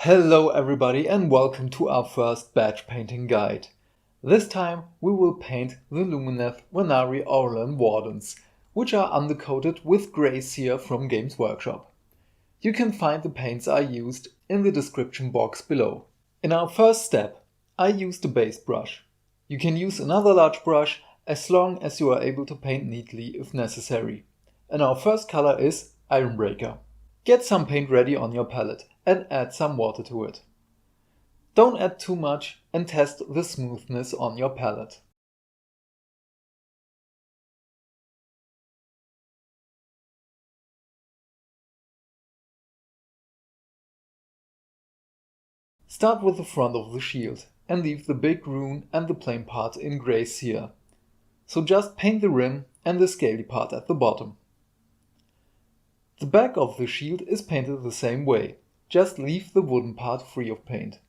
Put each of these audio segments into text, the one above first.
Hello everybody and welcome to our first batch painting guide. This time we will paint the Lumineth Vanari Auralan Wardens, which are undercoated with grey Seer from Games Workshop. You can find the paints I used in the description box below. In our first step, I used a base brush. You can use another large brush as long as you are able to paint neatly if necessary. And our first color is Ironbreaker. Get some paint ready on your palette and add some water to it. Don't add too much and test the smoothness on your palette. Start with the front of the shield and leave the big rune and the plain part in grey Seer. So just paint the rim and the scaly part at the bottom. The back of the shield is painted the same way, just leave the wooden part free of paint.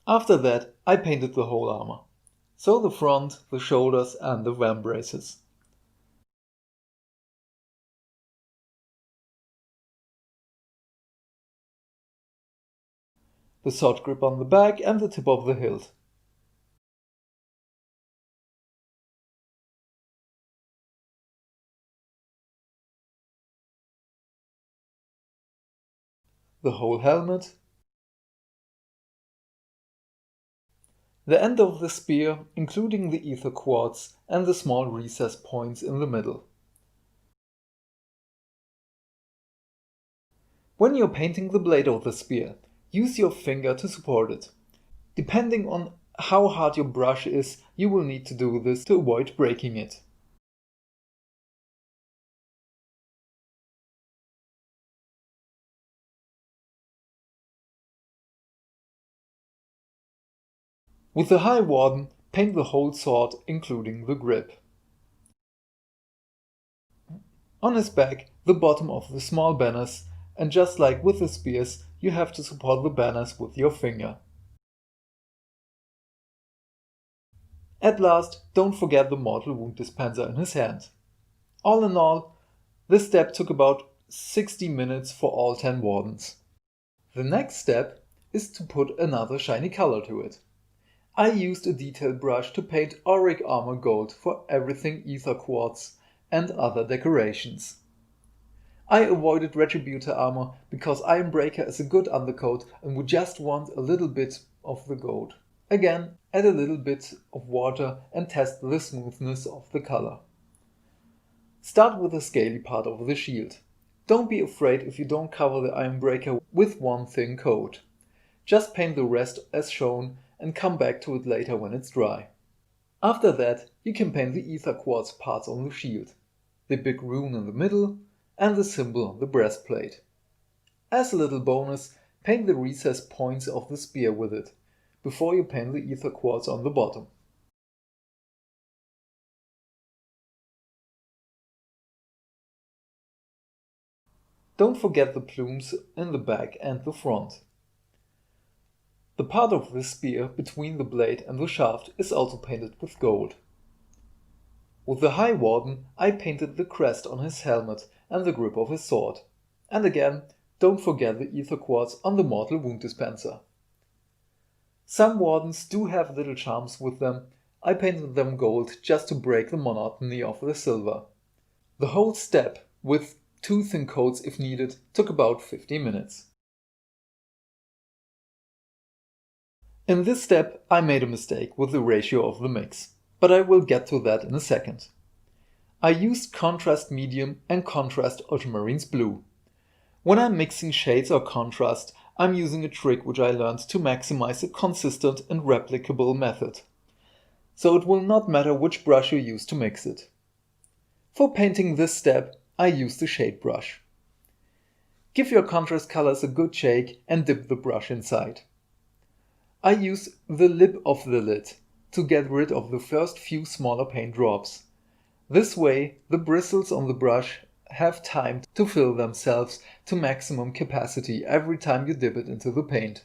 After that I painted the whole armor, so the front, the shoulders and the vambraces. The sword grip on the back and the tip of the hilt. The whole helmet. The end of the spear, including the ether quartz and the small recess points in the middle. When you're painting the blade of the spear, use your finger to support it. Depending on how hard your brush is, you will need to do this to avoid breaking it. With the High Warden, paint the whole sword, including the grip. On his back, the bottom of the small banners, and just like with the spears, you have to support the banners with your finger. At last, don't forget the mortal wound dispenser in his hand. All in all, this step took about 60 minutes for all 10 wardens. The next step is to put another shiny color to it. I used a detail brush to paint Auric armor gold for everything ether quartz and other decorations. I avoided Retributor armor because Ironbreaker is a good undercoat and would just want a little bit of the gold. Again, add a little bit of water and test the smoothness of the color. Start with the scaly part of the shield. Don't be afraid if you don't cover the Ironbreaker with one thin coat. Just paint the rest as shown and come back to it later when it's dry. After that, you can paint the ether quartz parts on the shield, the big rune in the middle and the symbol on the breastplate. As a little bonus, paint the recess points of the spear with it, before you paint the ether quartz on the bottom. Don't forget the plumes in the back and the front. The part of the spear between the blade and the shaft is also painted with gold. With the High Warden, I painted the crest on his helmet and the grip of his sword. And again, don't forget the ether quartz on the mortal wound dispenser. Some wardens do have little charms with them. I painted them gold just to break the monotony of the silver. The whole step, with 2 thin coats if needed, took about 50 minutes. In this step I made a mistake with the ratio of the mix, but I will get to that in a second. I used contrast medium and contrast Ultramarines blue. When I'm mixing shades or contrast, I'm using a trick which I learned to maximize a consistent and replicable method. So it will not matter which brush you use to mix it. For painting this step, I used a shade brush. Give your contrast colors a good shake and dip the brush inside. I use the lip of the lid to get rid of the first few smaller paint drops. This way, the bristles on the brush have time to fill themselves to maximum capacity every time you dip it into the paint.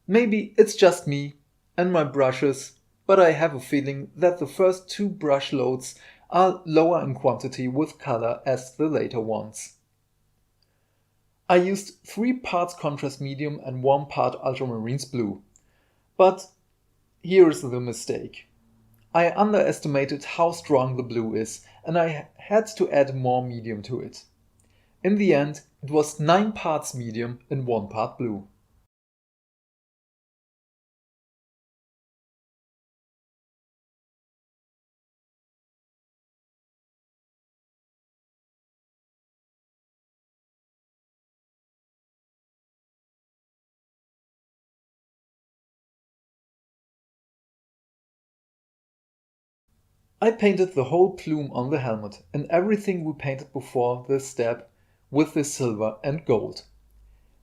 Maybe it's just me and my brushes, but I have a feeling that the first 2 brush loads are lower in quantity with color as the later ones. I used 3 parts contrast medium and 1 part Ultramarines blue. But here's the mistake. I underestimated how strong the blue is, and I had to add more medium to it. In the end, it was 9 parts medium and 1 part blue. I painted the whole plume on the helmet and everything we painted before this step with this silver and gold.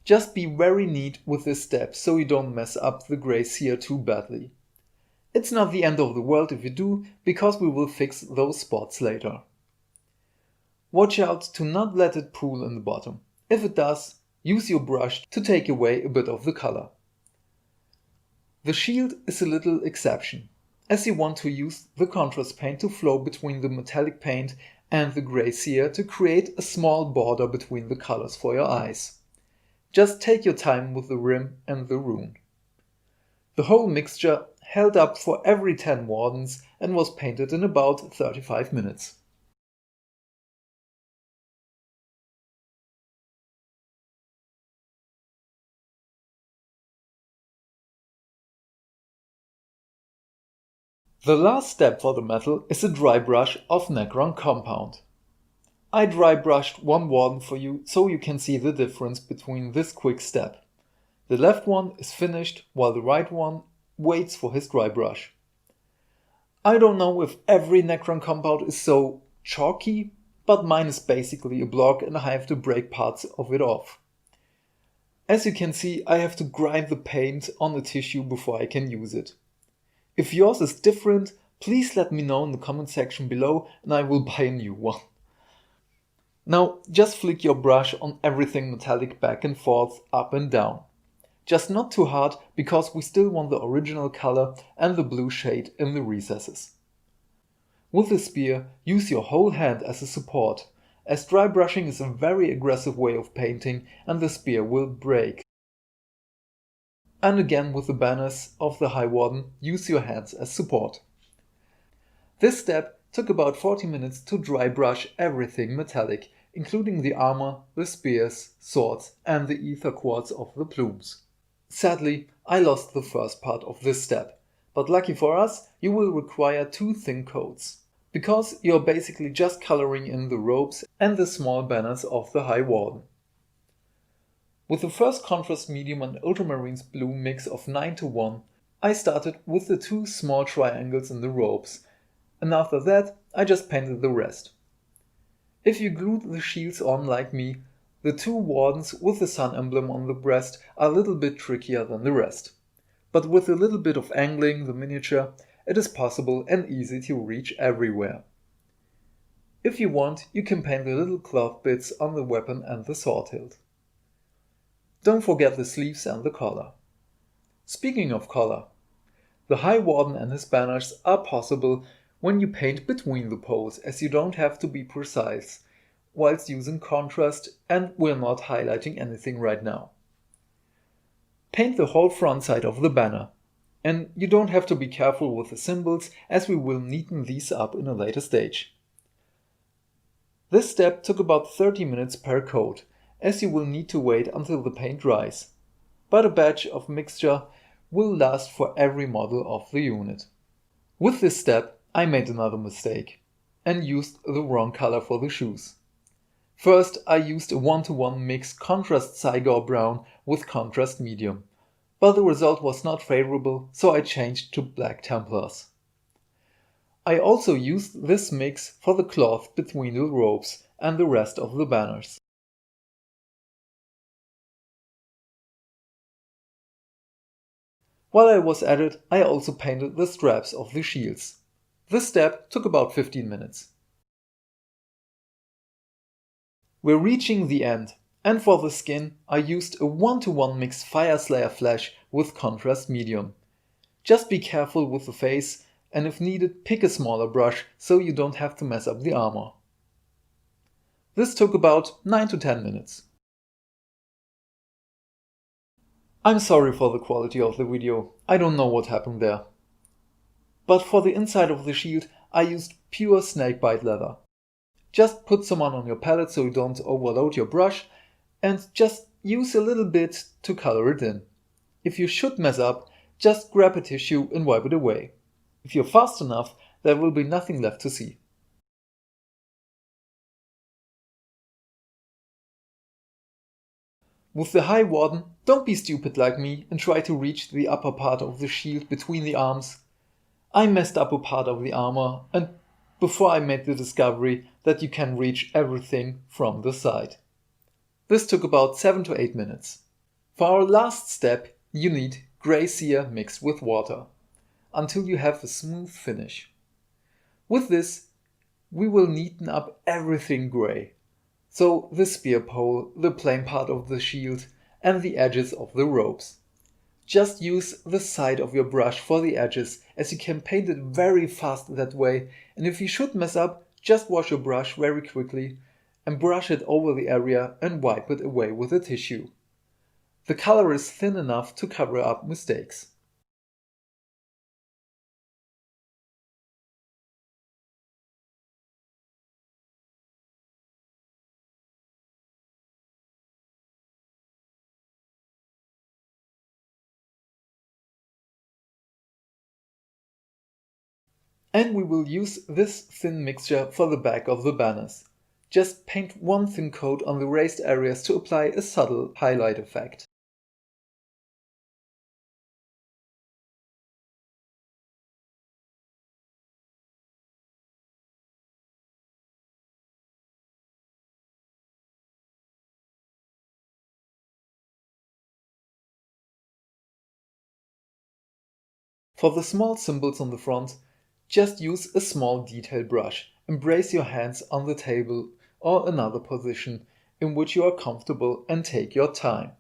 Just be very neat with this step so you don't mess up the grey Seer too badly. It's not the end of the world if you do, because we will fix those spots later. Watch out to not let it pool in the bottom. If it does, use your brush to take away a bit of the color. The shield is a little exception, as you want to use the contrast paint to flow between the metallic paint and the grey Seer to create a small border between the colors for your eyes. Just take your time with the rim and the rune. The whole mixture held up for every 10 wardens and was painted in about 35 minutes. The last step for the metal is a dry brush of Necron Compound. I dry brushed 1 warden for you so you can see the difference between this quick step. The left one is finished while the right one waits for his dry brush. I don't know if every Necron Compound is so chalky, but mine is basically a block and I have to break parts of it off. As you can see, I have to grind the paint on the tissue before I can use it. If yours is different, please let me know in the comment section below and I will buy a new one. Now just flick your brush on everything metallic back and forth, up and down. Just not too hard, because we still want the original color and the blue shade in the recesses. With the spear, use your whole hand as a support, as dry brushing is a very aggressive way of painting and the spear will break. And again with the banners of the High Warden, use your hands as support. This step took about 40 minutes to dry brush everything metallic, including the armor, the spears, swords and the ether quartz of the plumes. Sadly, I lost the first part of this step, but lucky for us, you will require 2 thin coats, because you're basically just coloring in the robes and the small banners of the High Warden. With the first contrast medium and Ultramarines blue mix of 9:1, I started with the 2 small triangles in the robes, and after that I just painted the rest. If you glued the shields on like me, the 2 wardens with the sun emblem on the breast are a little bit trickier than the rest. But with a little bit of angling the miniature, it is possible and easy to reach everywhere. If you want, you can paint the little cloth bits on the weapon and the sword hilt. Don't forget the sleeves and the collar. Speaking of collar, the High Warden and his banners are possible when you paint between the poles, as you don't have to be precise, whilst using contrast, and we're not highlighting anything right now. Paint the whole front side of the banner, and you don't have to be careful with the symbols, as we will neaten these up in a later stage. This step took about 30 minutes per coat, as you will need to wait until the paint dries, but a batch of mixture will last for every model of the unit. With this step I made another mistake and used the wrong color for the shoes. First I used a 1:1 mix contrast Cygor brown with contrast medium, but the result was not favorable, so I changed to black Templars. I also used this mix for the cloth between the robes and the rest of the banners. While I was at it, I also painted the straps of the shields. This step took about 15 minutes. We're reaching the end, and for the skin I used a 1:1 mix Fyreslayer Flesh with contrast medium. Just be careful with the face, and if needed pick a smaller brush so you don't have to mess up the armor. This took about 9 to 10 minutes. I'm sorry for the quality of the video, I don't know what happened there. But for the inside of the shield I used pure snakebite leather. Just put some on your palette so you don't overload your brush and just use a little bit to color it in. If you should mess up, just grab a tissue and wipe it away. If you're fast enough, there will be nothing left to see. With the High Warden, don't be stupid like me and try to reach the upper part of the shield between the arms. I messed up a part of the armor and before I made the discovery that you can reach everything from the side. This took about 7 to 8 minutes. For our last step, you need grey Seer mixed with water, until you have a smooth finish. With this, we will neaten up everything grey. So the spear pole, the plain part of the shield and the edges of the ropes. Just use the side of your brush for the edges as you can paint it very fast that way, and if you should mess up, just wash your brush very quickly and brush it over the area and wipe it away with a tissue. The color is thin enough to cover up mistakes. And we will use this thin mixture for the back of the banners. Just paint one thin coat on the raised areas to apply a subtle highlight effect. For the small symbols on the front, just use a small detail brush and brace your hands on the table or another position in which you are comfortable and take your time.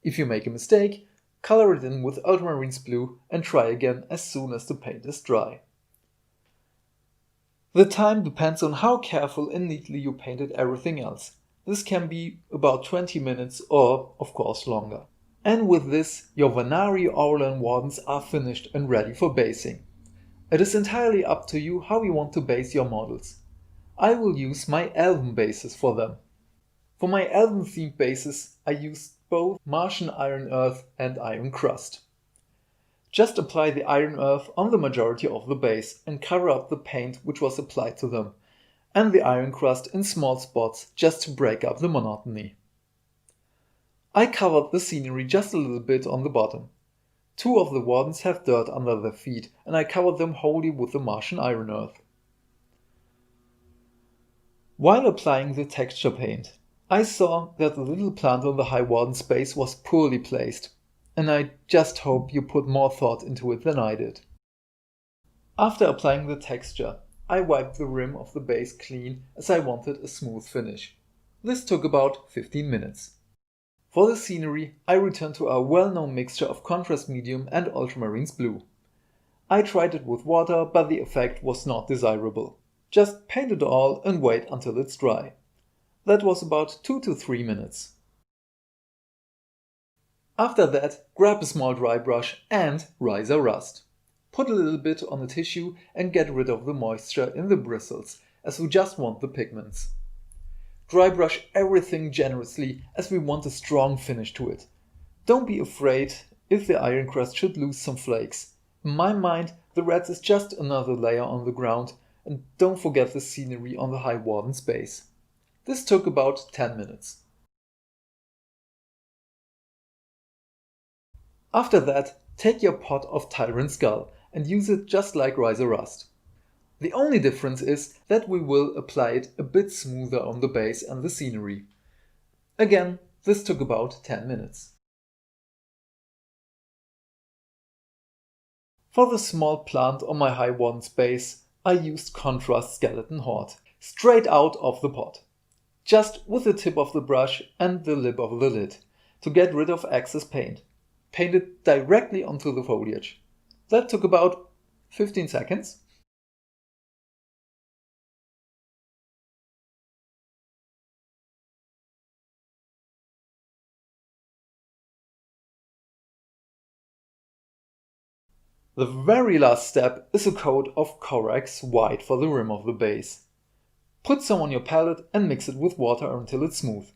If you make a mistake, color it in with Ultramarines blue and try again as soon as the paint is dry. The time depends on how careful and neatly you painted everything else. This can be about 20 minutes or, of course, longer. And with this, your Vanari Auralan Wardens are finished and ready for basing. It is entirely up to you how you want to base your models. I will use my Elven bases for them. For my Elven themed bases, I used both Martian Ironearth and Ironcrust. Just apply the Ironearth on the majority of the base and cover up the paint which was applied to them, and the Ironcrust in small spots just to break up the monotony. I covered the scenery just a little bit on the bottom. 2 of the wardens have dirt under their feet and I covered them wholly with the Martian Ironearth. While applying the texture paint, I saw that the little plant on the High Warden's base was poorly placed, and I just hope you put more thought into it than I did. After applying the texture, I wiped the rim of the base clean as I wanted a smooth finish. This took about 15 minutes. For the scenery, I returned to our well-known mixture of contrast medium and ultramarines blue. I tried it with water, but the effect was not desirable. Just paint it all and wait until it's dry. That was about 2 to 3 minutes. After that, grab a small dry brush and Ryza Rust. Put a little bit on the tissue and get rid of the moisture in the bristles, as we just want the pigments. Dry brush everything generously as we want a strong finish to it. Don't be afraid if the Ironcrust should lose some flakes. In my mind, the reds is just another layer on the ground, and don't forget the scenery on the High Warden's base. This took about 10 minutes. After that, take your pot of Tyrant Skull and use it just like Ryza Rust. The only difference is that we will apply it a bit smoother on the base and the scenery. Again, this took about 10 minutes. For the small plant on my High Warden's base, I used Contrast Skeleton Horde, straight out of the pot. Just with the tip of the brush and the lip of the lid, to get rid of excess paint. Paint it directly onto the foliage. That took about 15 seconds. The very last step is a coat of Corax White for the rim of the base. Put some on your palette and mix it with water until it's smooth.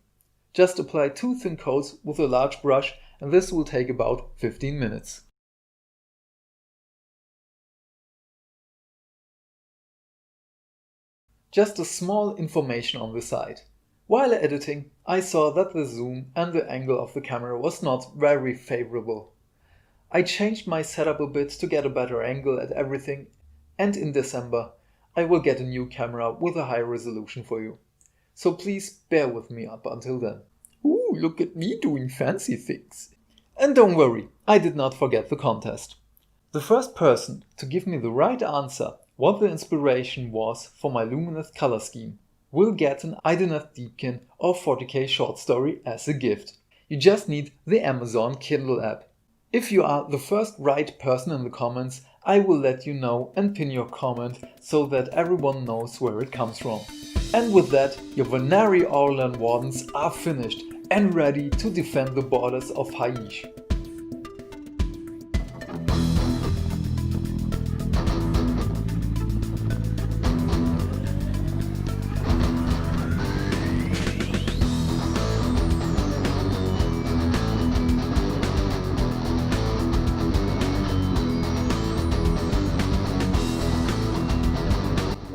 Just apply 2 thin coats with a large brush and this will take about 15 minutes. Just a small information on the side. While editing, I saw that the zoom and the angle of the camera was not very favorable. I changed my setup a bit to get a better angle at everything, and in December I will get a new camera with a high resolution for you. So please bear with me up until then. Ooh, look at me doing fancy things. And don't worry, I did not forget the contest. The first person to give me the right answer what the inspiration was for my Lumineth color scheme will get an Ironearth Deepkin or 40k short story as a gift. You just need the Amazon Kindle app. If you are the first right person in the comments, I will let you know and pin your comment so that everyone knows where it comes from. And with that, your Vanari Auralan Wardens are finished and ready to defend the borders of Haish.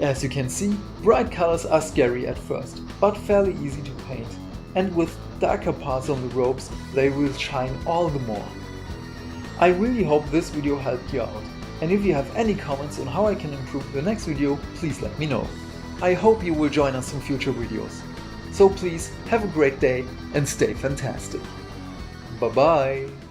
As you can see, bright colors are scary at first, but fairly easy to paint, and with darker parts on the ropes, they will shine all the more. I really hope this video helped you out, and if you have any comments on how I can improve the next video, please let me know. I hope you will join us in future videos. So please have a great day and stay fantastic. Bye bye!